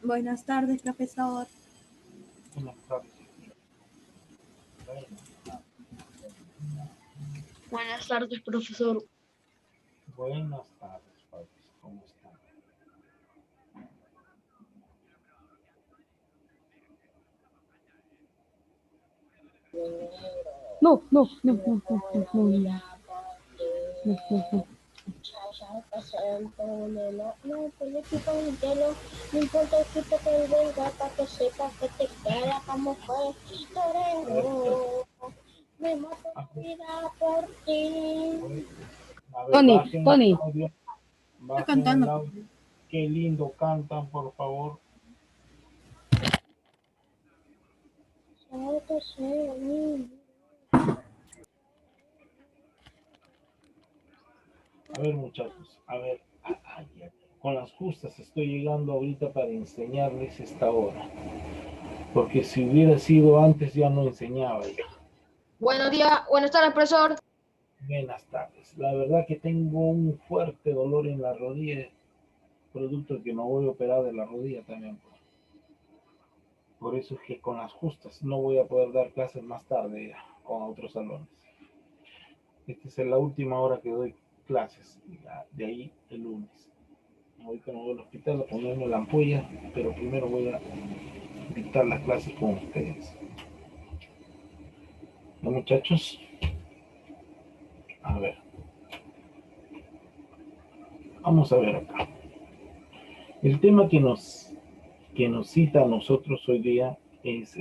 Buenas tardes, profesor. Buenas tardes. Buenas tardes, profesor. Buenas tardes, padres. ¿Cómo están? No. No importa el equipo que venga, para que sepa que te queda como fue. Torero, me mato vida por ti. A ver, Tony. Bajen el audio. Qué lindo cantan, por favor. A ver, muchachos, a ver, con las justas estoy llegando ahorita para enseñarles esta hora. Porque si hubiera sido antes ya no enseñaba ya. Buenos días, buenas tardes, profesor. Buenas tardes. La verdad que tengo un fuerte dolor en la rodilla, producto de que me voy a operar de la rodilla también. Por eso es que con las justas no voy a poder dar clases más tarde ya, con otros salones. Esta es la última hora que doy clases, de ahí el lunes. Ahorita me voy al hospital a ponerme la ampolla, pero primero voy a dictar las clases con ustedes. ¿No, muchachos? A ver. Vamos a ver acá. El tema que nos cita a nosotros hoy día es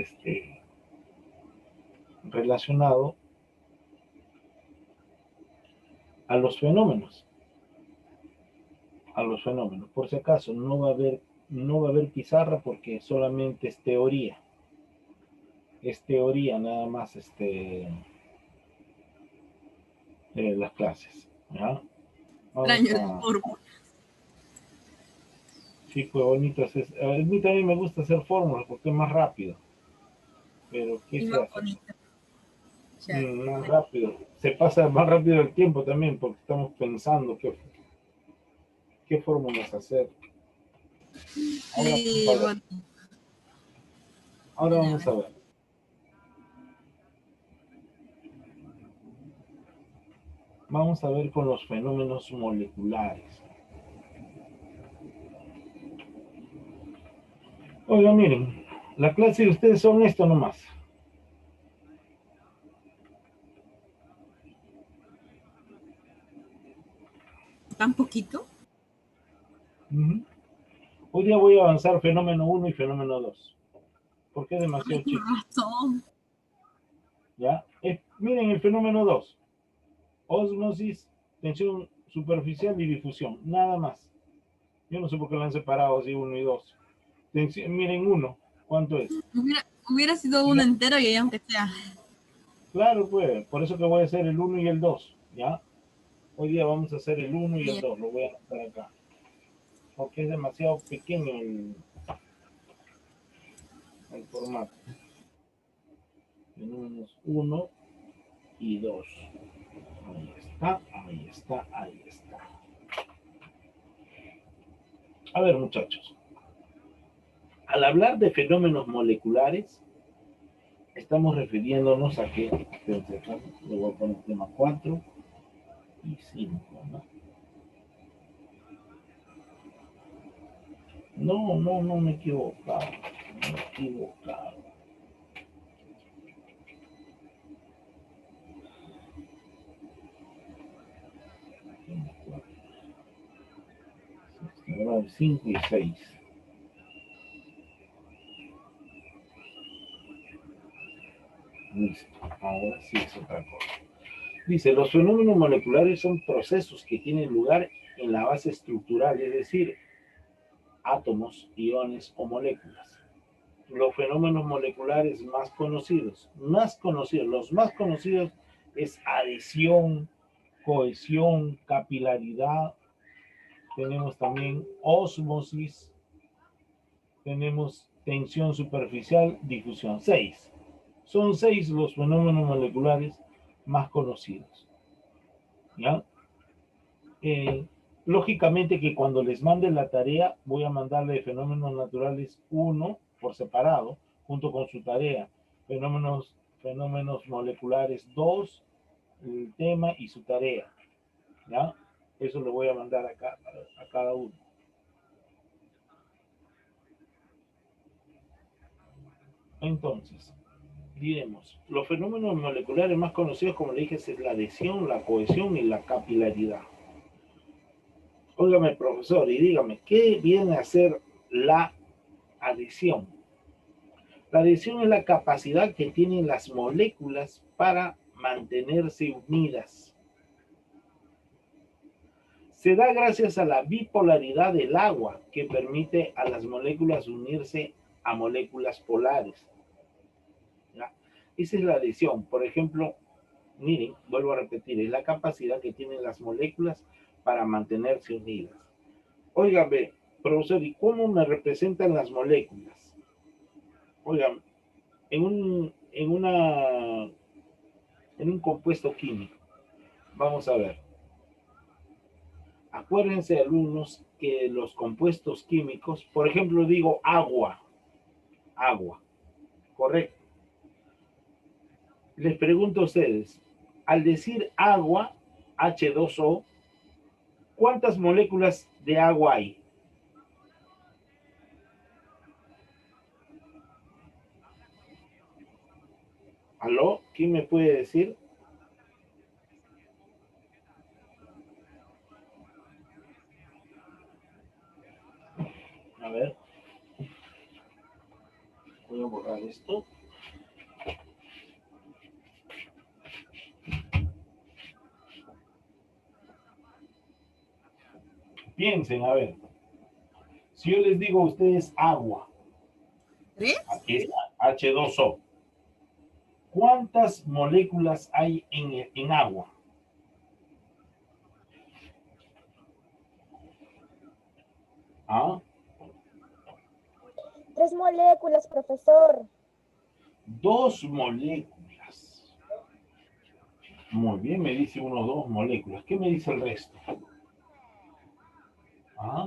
relacionado a los fenómenos. A los fenómenos. Por si acaso, no va a haber pizarra porque solamente es teoría. Es teoría nada más las clases. ¿Ya? Sí, fue bonito. A mí también me gusta hacer fórmulas porque es más rápido. Pero ¿qué se hace? Más rápido. Se pasa más rápido el tiempo también porque estamos pensando qué fórmulas hacer. Ahora vamos a ver. Vamos a ver con los fenómenos moleculares. Oigan, miren, la clase de ustedes son esto nomás. ¿Tan poquito? Hoy día voy a avanzar fenómeno 1 y fenómeno 2. Porque es demasiado chico. ¿Ya? Miren el fenómeno 2. Ósmosis, tensión superficial y difusión. Nada más. Yo no sé por qué lo han separado así 1 y 2. Miren 1. ¿Cuánto es? Hubiera sido uno entero y aunque sea. Claro, pues. Por eso que voy a hacer el 1 y el 2. ¿Ya? Hoy día vamos a hacer el 1 y el 2. Lo voy a anotar acá. Porque es demasiado pequeño el formato. Fenómenos 1 y 2. Ahí está, ahí está, ahí está. A ver, muchachos. Al hablar de fenómenos moleculares, estamos refiriéndonos a que, le voy a poner tema 4 y 5, ¿no? No, me he equivocado. Tema 5 y 6. Listo, ahora sí es otra cosa. Dice, los fenómenos moleculares son procesos que tienen lugar en la base estructural, es decir, átomos, iones o moléculas. Los fenómenos moleculares más conocidos, los más conocidos es adhesión, cohesión, capilaridad, tenemos también ósmosis, tenemos tensión superficial, difusión. 6. Son 6 los fenómenos moleculares más conocidos. ¿Ya? Lógicamente que cuando les mande la tarea, voy a mandarle fenómenos naturales 1 por separado, junto con su tarea. Fenómenos moleculares 2, el tema y su tarea. ¿Ya? Eso lo voy a mandar acá a cada uno. Entonces, diremos, los fenómenos moleculares más conocidos, como le dije, es la adhesión, la cohesión y la capilaridad. Óigame, profesor, y dígame, ¿qué viene a ser la adhesión? La adhesión es la capacidad que tienen las moléculas para mantenerse unidas. Se da gracias a la bipolaridad del agua, que permite a las moléculas unirse a moléculas polares. ¿Ya? Esa es la adhesión. Por ejemplo, miren, vuelvo a repetir, es la capacidad que tienen las moléculas para mantenerse unidas. Óigame, profesor, ¿y cómo me representan las moléculas? Oigan, en un compuesto químico, vamos a ver. Acuérdense, alumnos, que los compuestos químicos, por ejemplo, digo agua, correcto. Les pregunto a ustedes, al decir agua, H2O, ¿cuántas moléculas de agua hay? ¿Aló? ¿Quién me puede decir? A ver. Voy a borrar esto. Piensen, a ver. Si yo les digo a ustedes agua, ¿Tres? aquí está, H2O. ¿Cuántas moléculas hay en agua? ¿Ah? 3 moléculas, profesor. 2 moléculas. Muy bien, me dice 2 moléculas. ¿Qué me dice el resto? ¿Ah?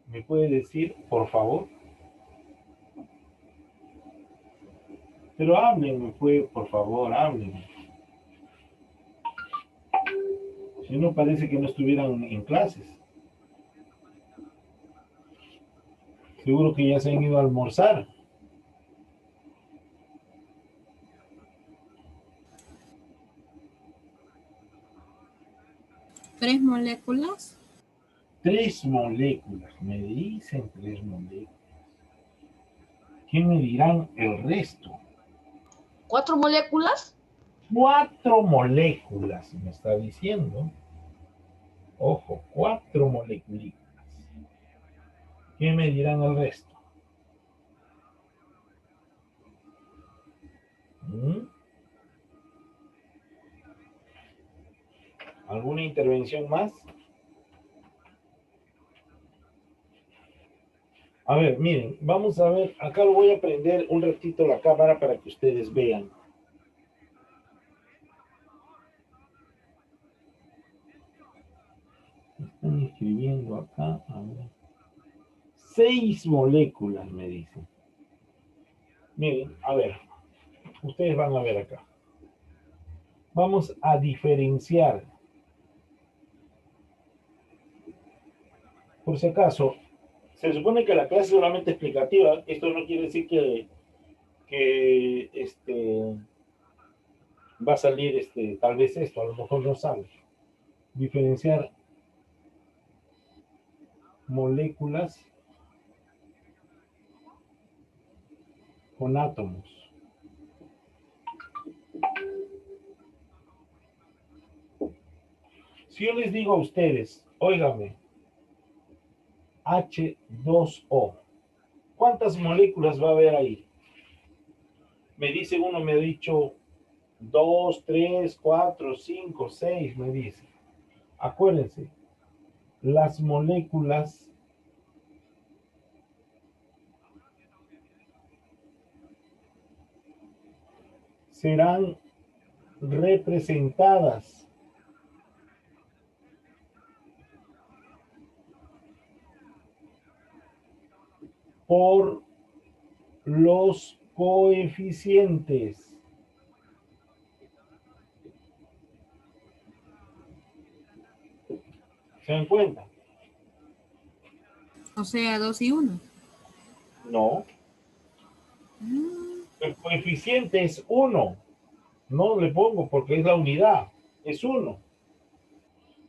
¿Me puede decir, por favor? Pero háblenme, pues, por favor, háblenme. Si no, parece que no estuvieran en clases. Seguro que ya se han ido a almorzar. ¿Tres moléculas? 3 moléculas. Me dicen 3 moléculas. ¿Qué me dirán el resto? 4 moléculas. 4 moléculas, me está diciendo. Ojo, 4 moléculas. ¿Qué me dirán el resto? ¿Mm? ¿Alguna intervención más? A ver, miren, vamos a ver, acá lo voy a prender un ratito la cámara para que ustedes vean. Están escribiendo acá, a ver. 6 moléculas, me dicen. Miren, a ver, ustedes van a ver acá. Vamos a diferenciar. Por si acaso, se supone que la clase es solamente explicativa. Esto no quiere decir que va a salir tal vez esto, a lo mejor no sale. Diferenciar moléculas con átomos. Si yo les digo a ustedes, óigame, H2O, ¿cuántas moléculas va a haber ahí? Me dice uno, me ha dicho 2, 3, 4, 5, 6, me dice. Acuérdense, las moléculas serán representadas por los coeficientes. ¿Se dan cuenta? O sea, 2 y 1. No. El coeficiente es 1. No le pongo porque es la unidad. Es 1.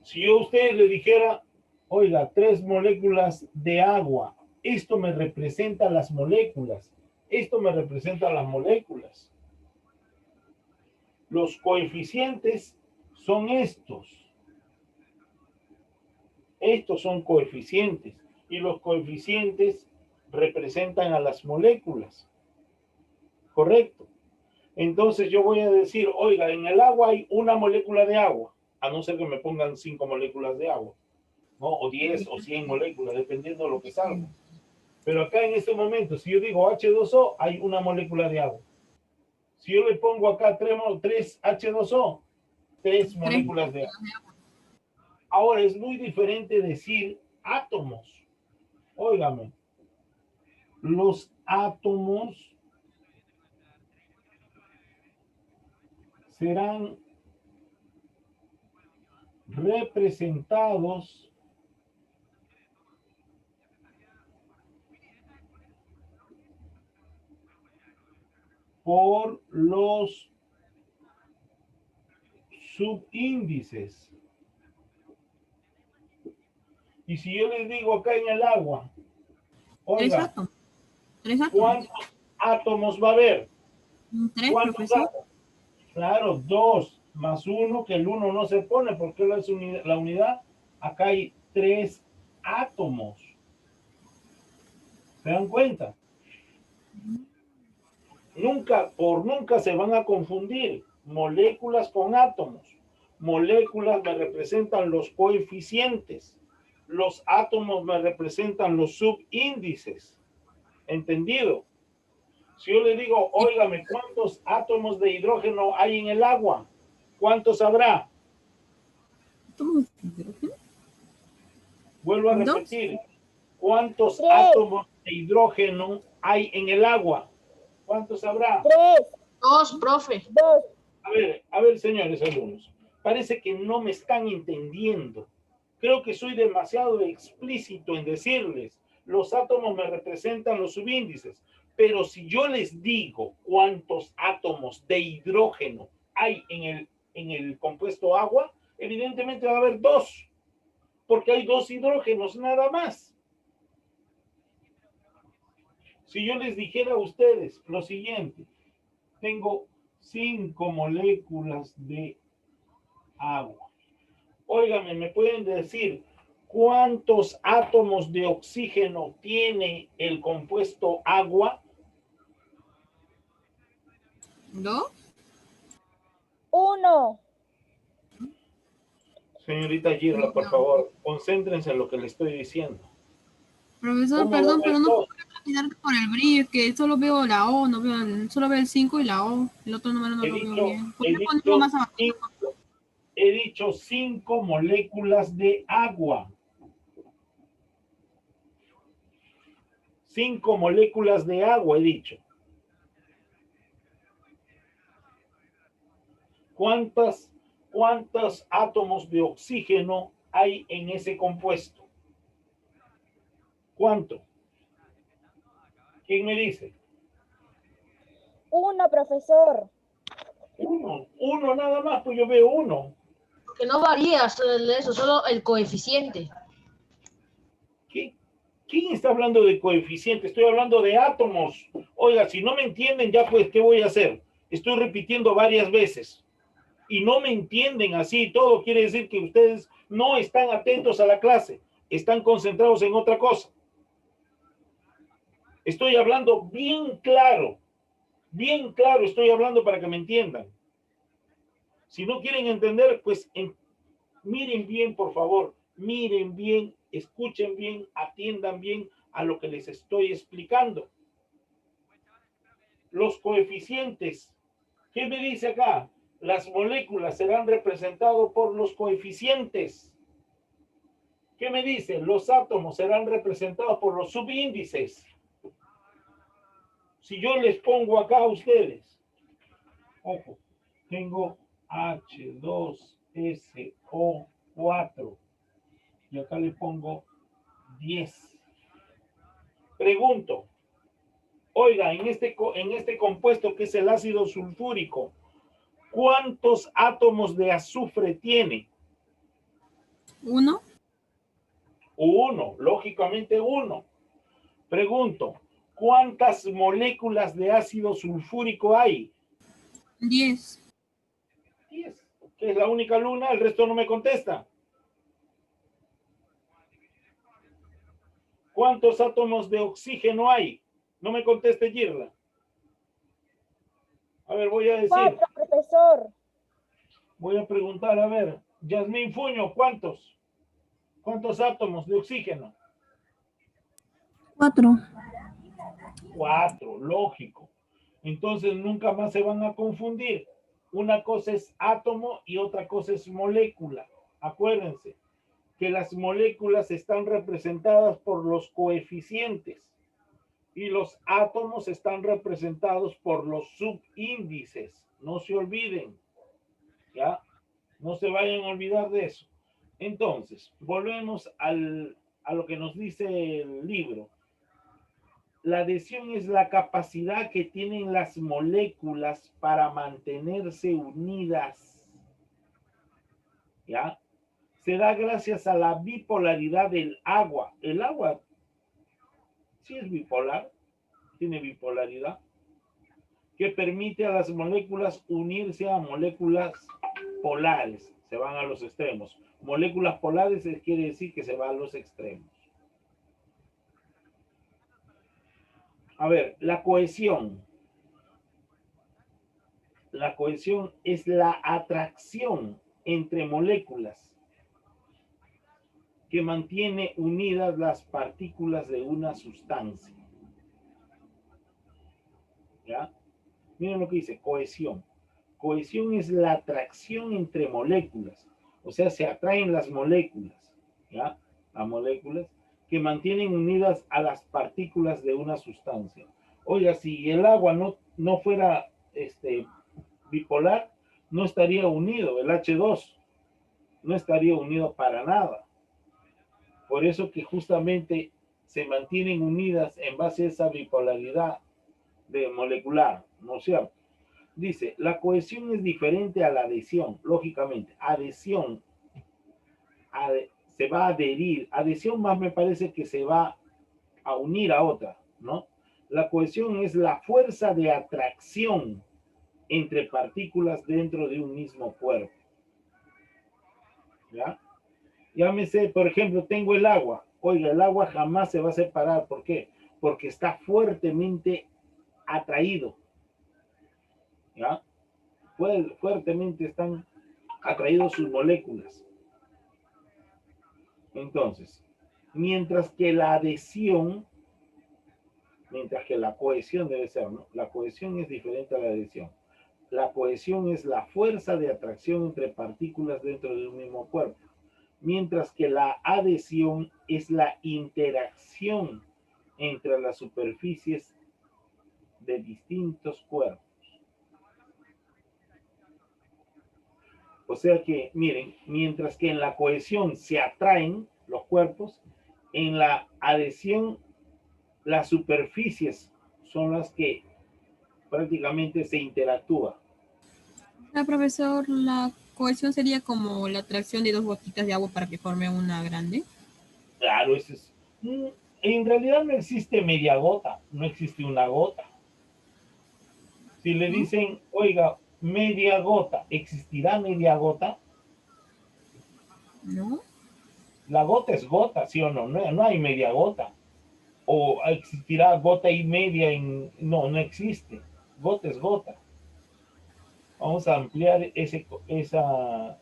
Si yo a ustedes le dijera, oiga, 3 moléculas de agua, esto me representa las moléculas. Esto me representa las moléculas. Los coeficientes son estos. Estos son coeficientes. Y los coeficientes representan a las moléculas. ¿Correcto? Entonces yo voy a decir, oiga, en el agua hay una molécula de agua, a no ser que me pongan 5 moléculas de agua, ¿no? O 10 o 100 moléculas, dependiendo de lo que salga. Pero acá en este momento, si yo digo H2O, hay una molécula de agua. Si yo le pongo acá 3 H2O, 3 moléculas de agua. Ahora es muy diferente decir átomos. Óigame, los átomos serán representados por los subíndices. Y si yo les digo acá en el agua, oiga, 3 átomos. ¿cuántos átomos va a haber? 3, ¿Cuántos profesor. átomos? Claro, 2 más 1, que el 1 no se pone porque es la unidad. Acá hay 3 átomos. ¿Se dan cuenta? Nunca se van a confundir moléculas con átomos. Moléculas me representan los coeficientes. Los átomos me representan los subíndices. ¿Entendido? Si yo le digo, óigame, ¿cuántos átomos de hidrógeno hay en el agua? ¿Cuántos habrá? Vuelvo a repetir. ¿Cuántos átomos de hidrógeno hay en el agua? ¿Cuántos habrá? 3. 2, profe. 2. A ver, señores alumnos. Parece que no me están entendiendo. Creo que soy demasiado explícito en decirles, los átomos me representan los subíndices. Pero si yo les digo cuántos átomos de hidrógeno hay en el compuesto agua, evidentemente va a haber 2, porque hay 2 hidrógenos nada más. Si yo les dijera a ustedes lo siguiente, tengo 5 moléculas de agua. Óigame, ¿me pueden decir cuántos átomos de oxígeno tiene el compuesto agua? 2. 1. Señorita Girla, por favor, concéntrense en lo que le estoy diciendo. Profesor, perdón, pero no puedo mirar por el brillo, es que solo veo la O, no veo, solo veo el 5 y la O. El otro número no lo veo bien. ¿Puedes ponerlo más abajo? He dicho 5 moléculas de agua. 5 moléculas de agua, he dicho. ¿Cuántos átomos de oxígeno hay en ese compuesto? ¿Cuánto? ¿Quién me dice? 1, profesor. 1 nada más, pues yo veo 1. Que no varía eso, solo el coeficiente. ¿Quién está hablando de coeficiente? Estoy hablando de átomos. Oiga, si no me entienden, ya pues, ¿qué voy a hacer? Estoy repitiendo varias veces. Y no me entienden así, todo quiere decir que ustedes no están atentos a la clase, están concentrados en otra cosa. Estoy hablando bien claro estoy hablando para que me entiendan. Si no quieren entender, pues miren bien, por favor, miren bien, escuchen bien, atiendan bien a lo que les estoy explicando. Los coeficientes ¿Qué me dice acá? Las moléculas serán representadas por los coeficientes. ¿Qué me dice? Los átomos serán representados por los subíndices. Si yo les pongo acá a ustedes, ojo, tengo H2SO4 y acá le pongo 10. Pregunto, oiga, en este compuesto que es el ácido sulfúrico, ¿cuántos átomos de azufre tiene? 1, Uno, lógicamente uno. Pregunto, ¿cuántas moléculas de ácido sulfúrico hay? 10, 10. Que es la única luna, el resto no me contesta. ¿Cuántos átomos de oxígeno hay? No me conteste, Girla. A ver, voy a decir. 4, profesor. Voy a preguntar, a ver, Yasmín Fuño, ¿cuántos? ¿Cuántos átomos de oxígeno? 4. 4, lógico. Entonces nunca más se van a confundir. Una cosa es átomo y otra cosa es molécula. Acuérdense que las moléculas están representadas por los coeficientes y los átomos están representados por los subíndices. No se olviden, ¿ya? No se vayan a olvidar de eso. Entonces, volvemos a lo que nos dice el libro. La adhesión es la capacidad que tienen las moléculas para mantenerse unidas. ¿Ya? Se da gracias a la bipolaridad del agua. El agua sí es bipolar, tiene bipolaridad, que permite a las moléculas unirse a moléculas polares. Se van a los extremos. Moléculas polares quiere decir que se va a los extremos. A ver, la cohesión. La cohesión es la atracción entre moléculas que mantiene unidas las partículas de una sustancia. ¿Ya? Miren lo que dice, cohesión. Cohesión es la atracción entre moléculas. O sea, se atraen las moléculas. ¿Ya? Las moléculas que mantienen unidas a las partículas de una sustancia. Oiga, si el agua no fuera bipolar, no estaría unido. El H2 no estaría unido para nada. Por eso que justamente se mantienen unidas en base a esa bipolaridad de molecular, ¿no es cierto? Dice, la cohesión es diferente a la adhesión, lógicamente. Adhesión se va a adherir. Adhesión más me parece que se va a unir a otra, ¿no? La cohesión es la fuerza de atracción entre partículas dentro de un mismo cuerpo. ¿Ya? Llámese, por ejemplo, tengo el agua. Oiga, el agua jamás se va a separar. ¿Por qué? Porque está fuertemente atraído. ¿Ya? Fuertemente están atraídos sus moléculas. Entonces, mientras que la adhesión, mientras que la cohesión debe ser, ¿no? La cohesión es diferente a la adhesión. La cohesión es la fuerza de atracción entre partículas dentro de un mismo cuerpo, mientras que la adhesión es la interacción entre las superficies de distintos cuerpos. O sea que, miren, mientras que en la cohesión se atraen los cuerpos, en la adhesión las superficies son las que prácticamente se interactúan. Profesor, la cohesión sería como la atracción de dos gotitas de agua para que forme una grande. Claro, eso es. En realidad no existe media gota, no existe una gota. Si le dicen, oiga, media gota, ¿existirá media gota? No. La gota es gota, ¿sí o no? No hay media gota. O existirá gota y media No, no existe. Gota es gota. Vamos a ampliar esa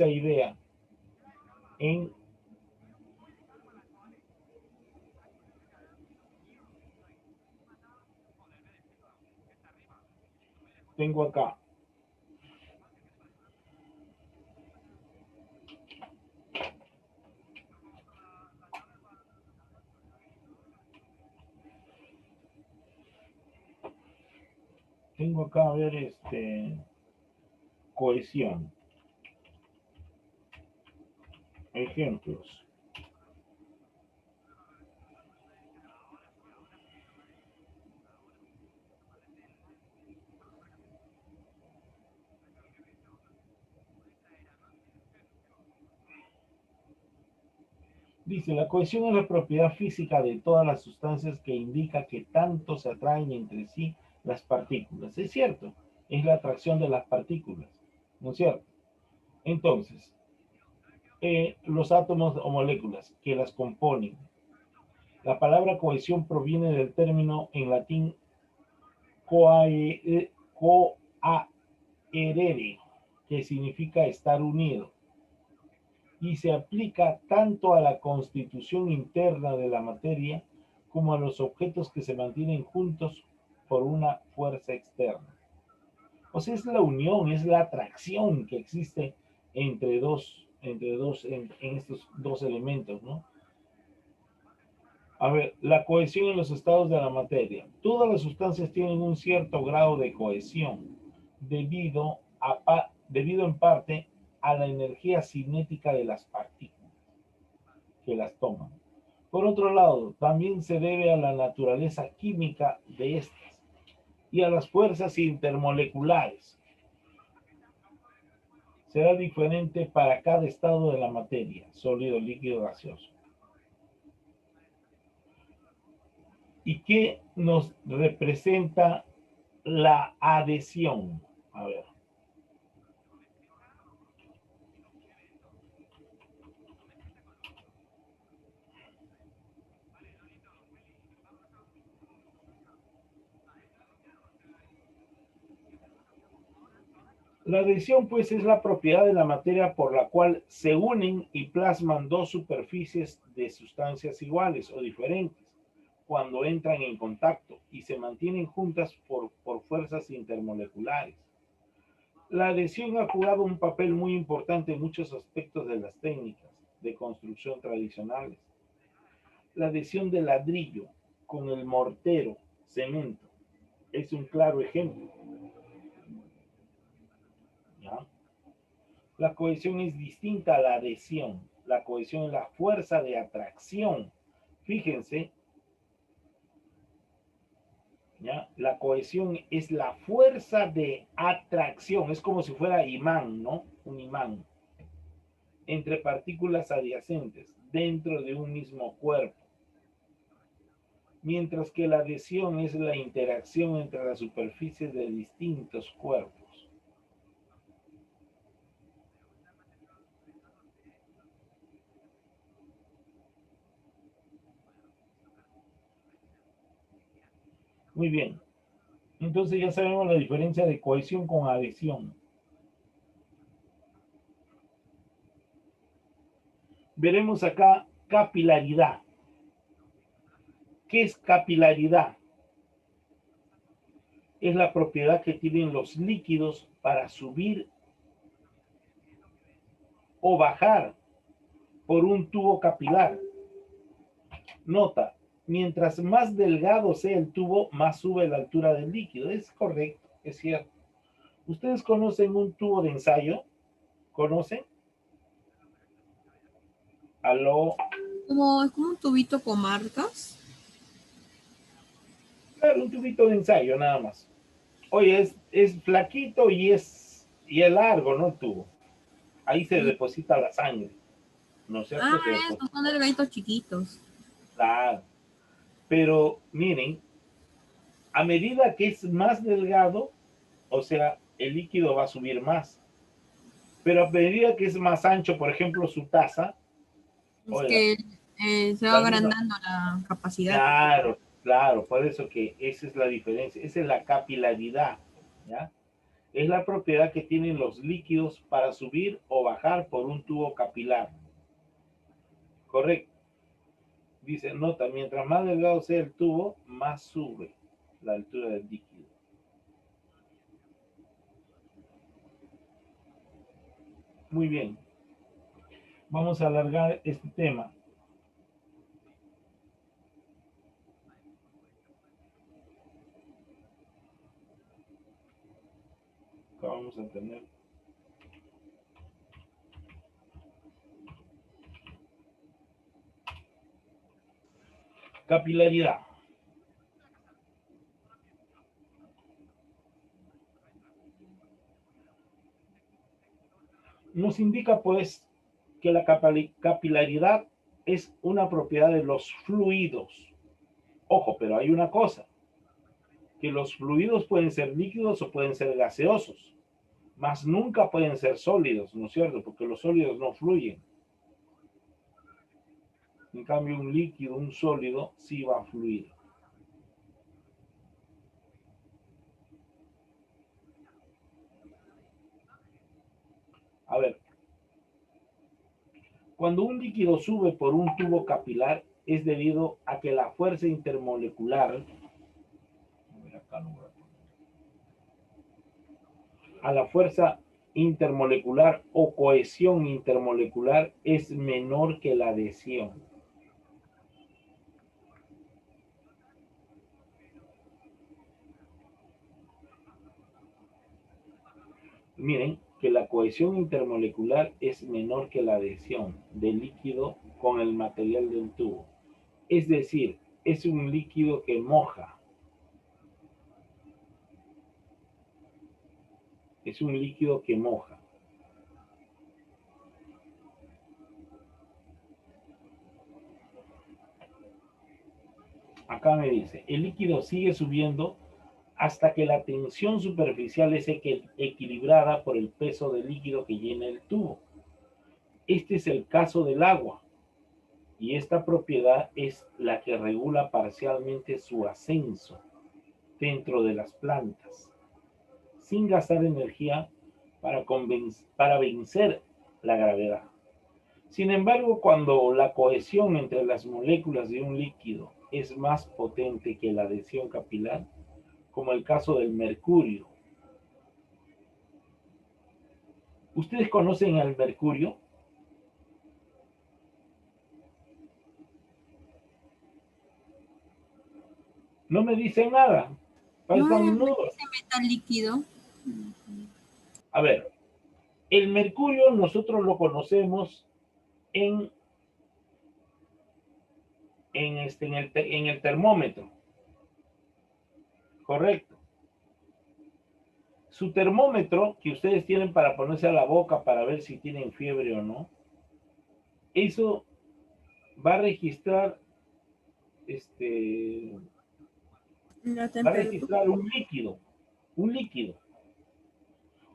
idea en Tengo acá. Tengo acá, a ver, cohesión. Ejemplos. Dice, la cohesión es la propiedad física de todas las sustancias que indica que tanto se atraen entre sí las partículas. Es cierto, es la atracción de las partículas, ¿no es cierto? Entonces, los átomos o moléculas que las componen. La palabra cohesión proviene del término en latín coaerere, que significa estar unido, y se aplica tanto a la constitución interna de la materia como a los objetos que se mantienen juntos por una fuerza externa. O sea, es la unión, es la atracción que existe en estos dos elementos, ¿no? A ver, la cohesión en los estados de la materia. Todas las sustancias tienen un cierto grado de cohesión debido en parte a la energía cinética de las partículas que las toman. Por otro lado, también se debe a la naturaleza química de estas y a las fuerzas intermoleculares. Será diferente para cada estado de la materia, sólido, líquido, gaseoso. ¿Y qué nos representa la adhesión? A ver. La adhesión, pues, es la propiedad de la materia por la cual se unen y plasman dos superficies de sustancias iguales o diferentes cuando entran en contacto y se mantienen juntas por fuerzas intermoleculares. La adhesión ha jugado un papel muy importante en muchos aspectos de las técnicas de construcción tradicionales. La adhesión del ladrillo con el mortero, cemento, es un claro ejemplo. ¿Ya? La cohesión es distinta a la adhesión. La cohesión es la fuerza de atracción. Fíjense, ¿ya? La cohesión es la fuerza de atracción. Es como si fuera imán, ¿no? Un imán. Entre partículas adyacentes dentro de un mismo cuerpo. Mientras que la adhesión es la interacción entre las superficies de distintos cuerpos. Muy bien. Entonces ya sabemos la diferencia de cohesión con adhesión. Veremos acá capilaridad. ¿Qué es capilaridad? Es la propiedad que tienen los líquidos para subir o bajar por un tubo capilar. Nota, mientras más delgado sea el tubo, más sube la altura del líquido. Es correcto, es cierto. ¿Ustedes conocen un tubo de ensayo? ¿Conocen? ¿Aló? Es como un tubito con marcas. Claro, un tubito de ensayo, nada más. Oye, es flaquito y es largo, ¿no? El tubo. Ahí se deposita la sangre, ¿no es cierto? Estos son delgaditos chiquitos. Claro. Pero miren, a medida que es más delgado, o sea, el líquido va a subir más. Pero a medida que es más ancho, por ejemplo, su taza, Es oiga, que se va agrandando la capacidad. claro, claro, por eso que esa es la diferencia, esa es la capilaridad, ¿ya? Es la propiedad que tienen los líquidos para subir o bajar por un tubo capilar. Correcto. Dice, nota, mientras más delgado sea el tubo, más sube la altura del líquido. Muy bien. Vamos a alargar este tema. Acá vamos a tener capilaridad. Nos indica pues que la capilaridad es una propiedad de los fluidos. Ojo, pero hay una cosa, que los fluidos pueden ser líquidos o pueden ser gaseosos, mas nunca pueden ser sólidos, ¿no es cierto? Porque los sólidos no fluyen. En cambio, un líquido, un sólido, sí va a fluir. A ver, cuando un líquido sube por un tubo capilar es debido a que la fuerza intermolecular, a la fuerza intermolecular o cohesión intermolecular es menor que la adhesión. Miren que la cohesión intermolecular es menor que la adhesión del líquido con el material del tubo. Es decir, es un líquido que moja. Es un líquido que moja. Acá me dice, el líquido sigue subiendo hasta que la tensión superficial es equilibrada por el peso del líquido que llena el tubo. Este es el caso del agua, y esta propiedad es la que regula parcialmente su ascenso dentro de las plantas, sin gastar energía para vencer la gravedad. Sin embargo, cuando la cohesión entre las moléculas de un líquido es más potente que la adhesión capilar, como el caso del mercurio. ¿Ustedes conocen al mercurio? No me dicen nada. No Faltan es nudos. ese metal líquido. A ver, el mercurio nosotros lo conocemos en el termómetro. Correcto. Su termómetro que ustedes tienen para ponerse a la boca para ver si tienen fiebre o no, eso va a registrar La va a temperatura. registrar un líquido, un líquido.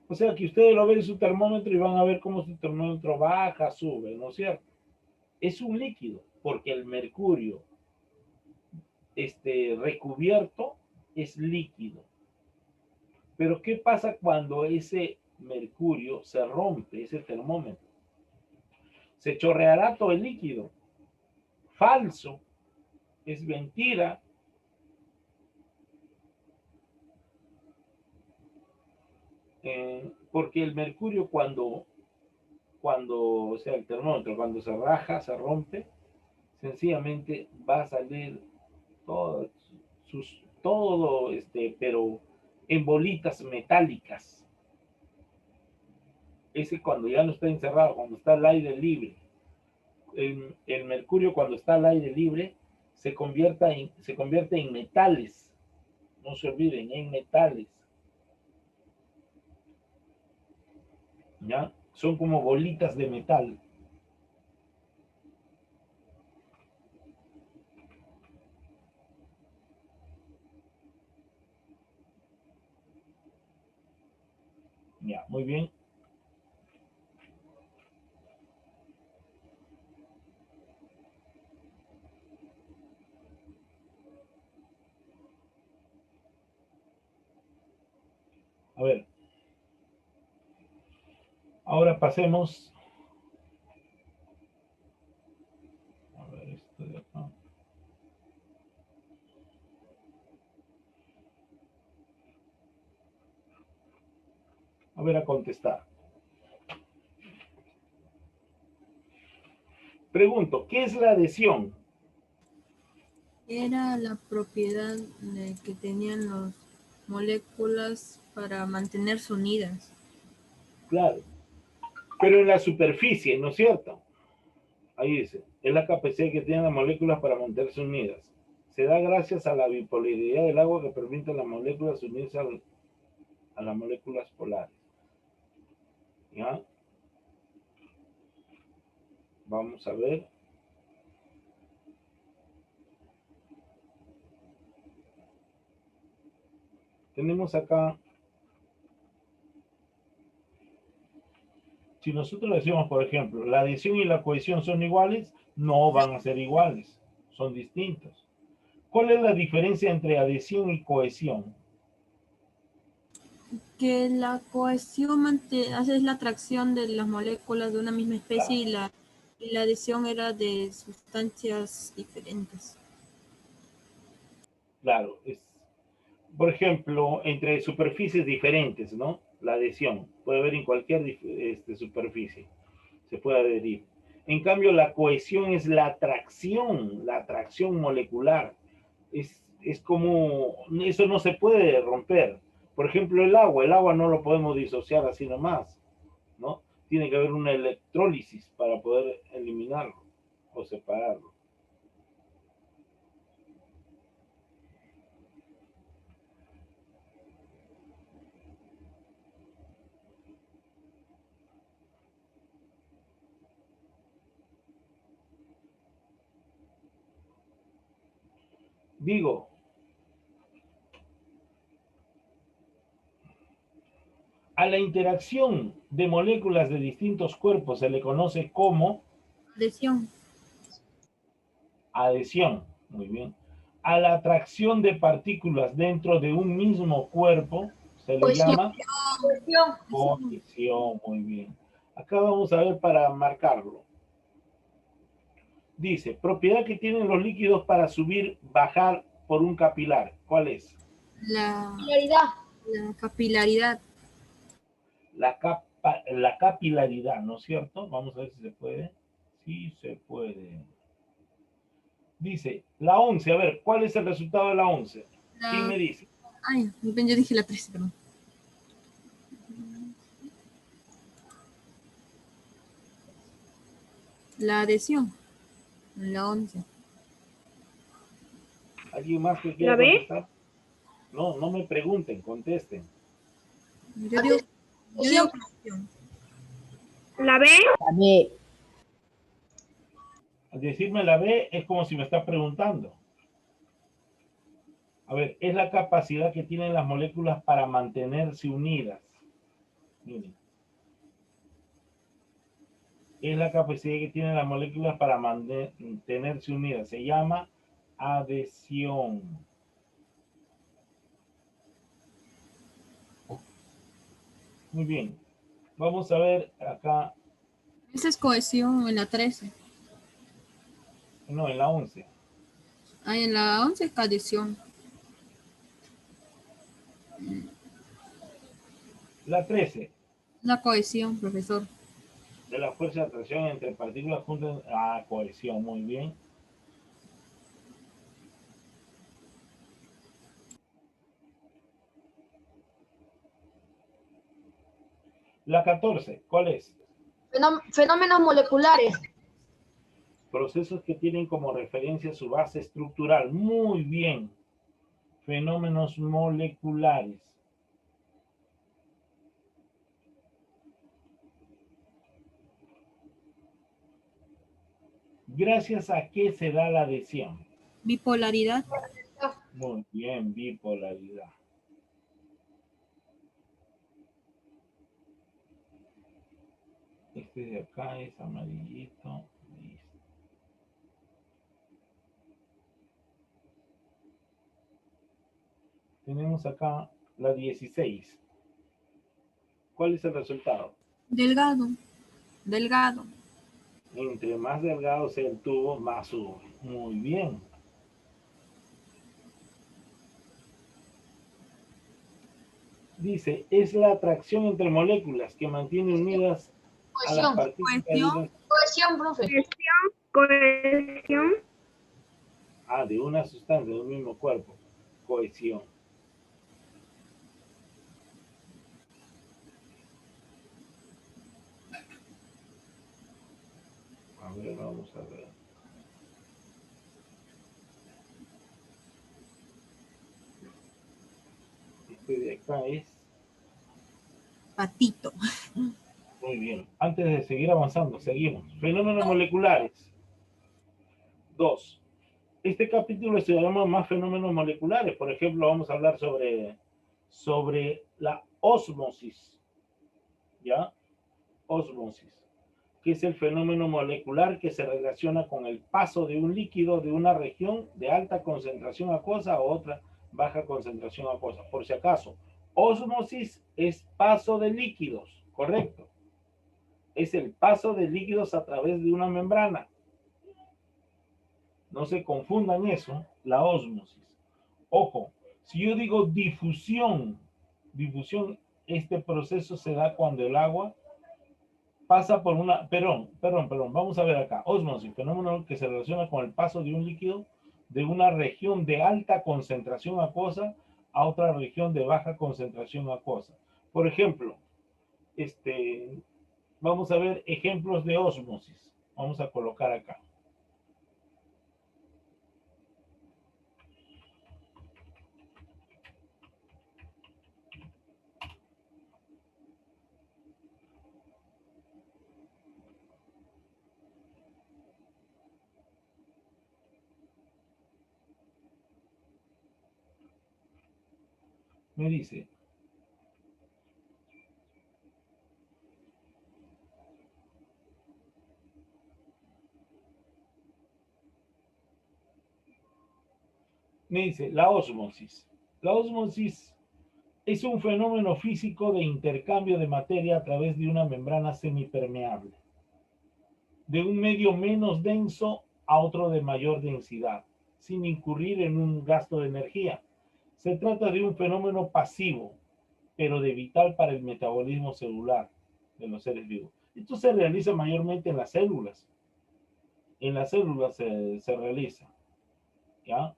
O sea que ustedes lo ven en su termómetro y van a ver cómo su termómetro baja, sube, ¿no es cierto? Es un líquido, porque el mercurio recubierto es líquido. Pero ¿qué pasa cuando ese mercurio se rompe, ese termómetro? Se chorreará todo el líquido. Falso, es mentira. Porque el mercurio o sea, el termómetro, cuando se raja, se rompe, sencillamente va a salir todo, pero en bolitas metálicas. Ese cuando ya no está encerrado, cuando está al aire libre. El mercurio cuando está al aire libre se convierte en metales. No se olviden, en metales. ¿Ya? Son como bolitas de metal. Ya, muy bien. A ver. Ahora pasemos. A ver, esto de acá. A ver, a contestar. pregunto, ¿qué es la adhesión? Era la propiedad que tenían las moléculas para mantenerse unidas. Claro. Pero en la superficie, ¿no es cierto? Ahí dice, es la capacidad que tienen las moléculas para mantenerse unidas. Se da gracias a la bipolaridad del agua que permite a las moléculas unirse a las moléculas polares. ¿Ya? Vamos a ver. Tenemos acá, si nosotros decimos, por ejemplo, la adhesión y la cohesión son iguales, no van a ser iguales, son distintos. ¿Cuál es la diferencia entre adhesión y cohesión? Que la cohesión hace la atracción de las moléculas de una misma especie y la adhesión era de sustancias diferentes. Claro, por ejemplo, entre superficies diferentes, ¿no? La adhesión puede haber en cualquier superficie, se puede adherir. En cambio, la cohesión es la atracción molecular. Es como, eso no se puede romper. Por ejemplo, el agua no lo podemos disociar así nomás, ¿no? Tiene que haber una electrólisis para poder eliminarlo o separarlo. Digo, a la interacción de moléculas de distintos cuerpos se le conoce como Adhesión. adhesión. Muy bien. A la atracción de partículas dentro de un mismo cuerpo se le Cohesión. llama cohesión. Muy bien. Acá vamos a ver para marcarlo. Dice, propiedad que tienen los líquidos para subir, bajar por un capilar. ¿Cuál es? La capilaridad. La capilaridad, ¿no es cierto? Vamos a ver si se puede. Sí se puede. Dice, la 11, a ver, ¿cuál es el resultado de la 11? ¿Quién me dice? Ay, yo dije la 13, perdón. La adhesión. La 11. ¿Alguien más que quiera contestar? No, no me pregunten, contesten. Yo digo cohesión. ¿La B? La B. Al decirme la B es como si me está preguntando. A ver, es la capacidad que tienen las moléculas para mantenerse unidas. Miren. Es la capacidad que tienen las moléculas para mantenerse unidas. Se llama adhesión. Muy bien. Vamos a ver acá. Esa es cohesión en la 13. No, en la 11. Ah, en la 11 es adhesión. La 13. La cohesión, profesor. De la fuerza de atracción entre partículas juntas. Ah, cohesión, muy bien. La 14, ¿cuál es? Fenómenos moleculares. Procesos que tienen como referencia su base estructural. Muy bien. Fenómenos moleculares. ¿Gracias a qué se da la adhesión? Bipolaridad. Muy bien, bipolaridad. Este de acá es amarillito. Listo. Tenemos acá la 16. ¿Cuál es el resultado? Delgado. Delgado. Entre más delgado sea el tubo, más sube. Muy bien. Dice, es la atracción entre moléculas que mantiene unidas a las partículas. Cohesión, profe. Cohesión. Ah, de una sustancia, de un mismo cuerpo. Cohesión. A ver, vamos a ver. Este de acá es... Patito. Muy bien. Antes de seguir avanzando, seguimos. Fenómenos moleculares. 2. Este capítulo se llama más fenómenos moleculares. Por ejemplo, vamos a hablar sobre la ósmosis. ¿Ya? Ósmosis, que es el fenómeno molecular que se relaciona con el paso de un líquido de una región de alta concentración acuosa a otra baja concentración acuosa. Por si acaso, ósmosis es paso de líquidos, correcto. Es el paso de líquidos a través de una membrana. No se confundan eso, la ósmosis. Ojo, si yo digo difusión, este proceso se da cuando el agua pasa por una, perdón, vamos a ver acá, ósmosis, fenómeno que se relaciona con el paso de un líquido de una región de alta concentración acuosa a otra región de baja concentración acuosa. Por ejemplo, vamos a ver ejemplos de ósmosis. Vamos a colocar acá. Me dice, la ósmosis. La ósmosis es un fenómeno físico de intercambio de materia a través de una membrana semipermeable, de un medio menos denso a otro de mayor densidad, sin incurrir en un gasto de energía. Se trata de un fenómeno pasivo, pero de vital para el metabolismo celular de los seres vivos. Esto se realiza mayormente en las células. En las células se realiza. ¿Ya?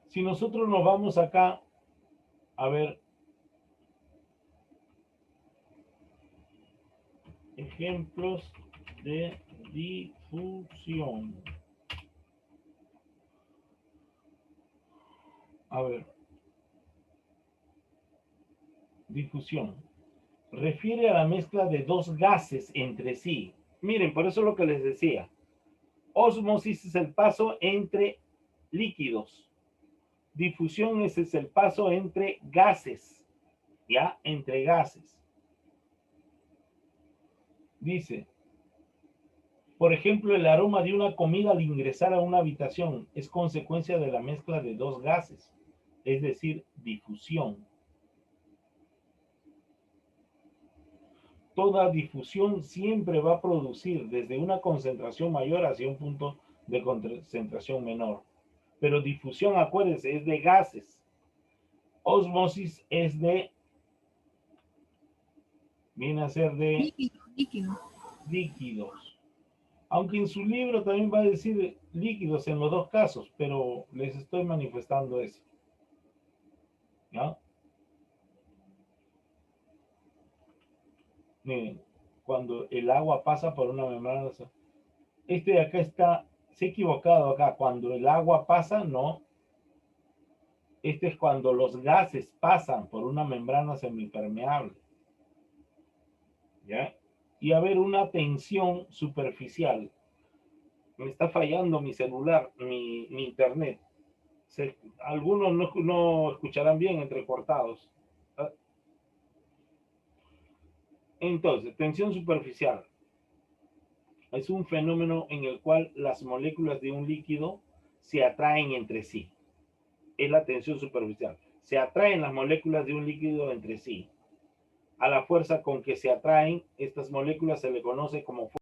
Si nosotros nos vamos acá a ver ejemplos de difusión. A ver. Difusión. Refiere a la mezcla de dos gases entre sí. Miren, por eso es lo que les decía. Ósmosis es el paso entre líquidos. Difusión es el paso entre gases. ¿Ya? Entre gases. Dice, por ejemplo, el aroma de una comida al ingresar a una habitación es consecuencia de la mezcla de dos gases, es decir, difusión. Toda difusión siempre va a producir desde una concentración mayor hacia un punto de concentración menor. Pero difusión, acuérdense, es de gases. Ósmosis es viene a ser de líquidos. Aunque en su libro también va a decir líquidos en los dos casos, pero les estoy manifestando eso. ¿Ya? Miren, cuando el agua pasa por una membrana, de acá está, se ha equivocado acá, cuando el agua pasa, no. Es cuando los gases pasan por una membrana semipermeable. ¿Ya? Y haber una tensión superficial. Me está fallando mi celular, mi internet. Algunos no escucharán bien entrecortados. Entonces, tensión superficial es un fenómeno en el cual las moléculas de un líquido se atraen entre sí. Es la tensión superficial. Se atraen las moléculas de un líquido entre sí. A la fuerza con que se atraen estas moléculas se le conoce como